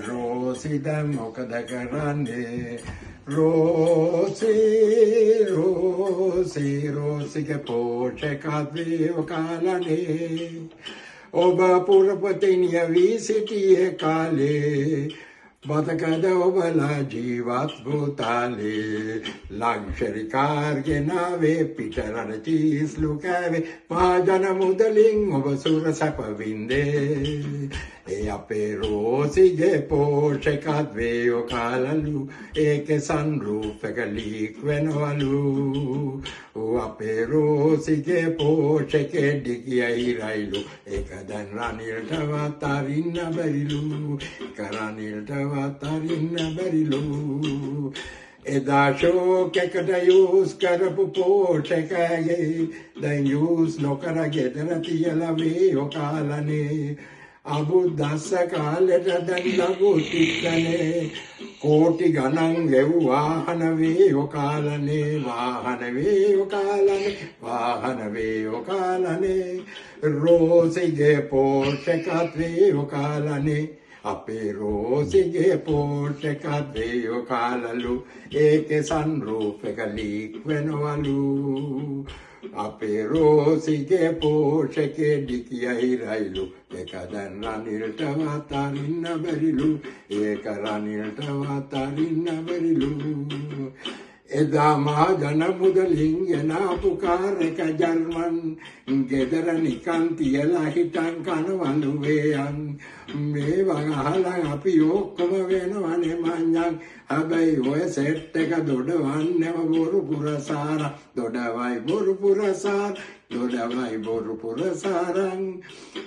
රෝසි දැන් මොකද කරන්නේ රෝසිගේ පෝෂකත්වය කාලනේ ඔබ පුරපතිනිය වී සිටියේ කාලේ බතකද ඔබලා ජීවත් භූතාලේ ලක්ෂරි කාර් ගෙනාවේ පිටරට චීස්ලු කෑවේ මහජන මුදලින් ඔබ සුර සැප වින්දේ ඒ අපේ රෝසිගේ පෝෂකත්වය කාලලු ඒකේ සන්රූෆ් එක ලීක් වෙනවලු අපේ රෝසිගේ පෝෂකේ ඩිගියයි රයිලු ඒක දැන් රනිල්ටවත් අරින්න බැරිලු කරනිල්ටවත් අරින්න බැරිලු එදා ෂෝකෙකට යූස් කරපු පෝෂකයේ දැන් යූස් නොකර ගෙදර තියලා වේයෝ කාලනේ අබුදස්ස කාලෙට දැන් ලඝු තික්කනේ කෝටි ගණන් ගෙව් වාහන වේයෝ කාලනේ රෝසිගේ පෝෂකත්වය කාලනේ අපේ රෝසිගේ පෝෂකත්වය කාලලු ඒකේ සන්රූෆ් එක ලීක් වෙනවලු අපේ රෝසිගේ පෝෂකේ ඩිකියයි රයිලු ඒක දැන් රනිල්ටවත් අරින්න බැරිලු එදා මහජන මුදලින් ගෙනාපු කාර් එක ජර්මන් ගෙදර නිකන් තියලා හිටන් කනවලු වේයන් මේවා අහලා අපි ඔක්කොම වෙනවනේ මඤ්ඤං හැබැයි ඔය සෙට් එක දොඩවන්නේම බොරු පුරසාරං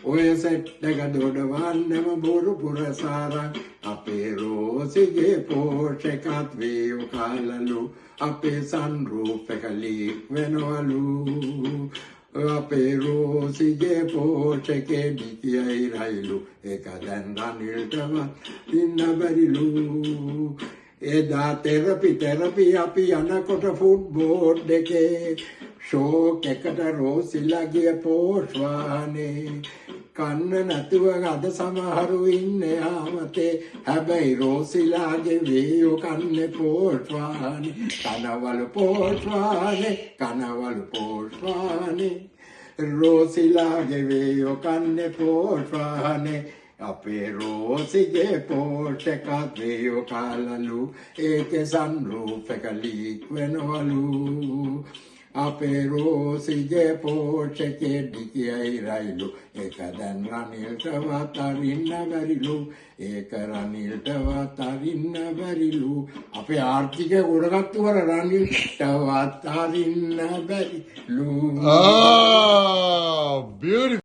ඔය සෙට් එක දොඩවන්නේම බොරු පුරසාරං අපේ රෝසිගේ පෝෂකත්වය කාලලු අපේ සන්රූෆ් එක ලීක් වෙනවලු අපේ රෝසිගේ පෝෂකේ ඩිකියයි රයිලු ඒක දැන් රනිල්ටවත් ඉන්න බැරිලු එදා තෙරපි අපි යනකොට ෆුට්බෝඩ් එකේ ෂෝක් එකට රෝසිලාගේ පෝෂ්වානේ කන්න නැතුව අද සමහරු ඉන්නේ ආමතේ හැබැයි රෝසිලාගේ වේයෝ කන්නේ පෝෂ්වානේ කනවලු පෝෂ්වානේ රෝසිලාගේ වේයෝ කන්නේ පෝෂ්වානේ අපේ රෝසිගේ පෝෂකත්වය කාලලු ඒකේ සන්රූෆ් එක ලීක් වෙනවලු අපේ රෝසිගේ පෝෂකේ ඩිකියයි රයිලු ඒක දැන් රනිල්ටවත් අරින්න බැරිලු අපේ ආර්ථිකය ගොඩගත්තු වර රනිල්ටවත් අරින්න බැරිලු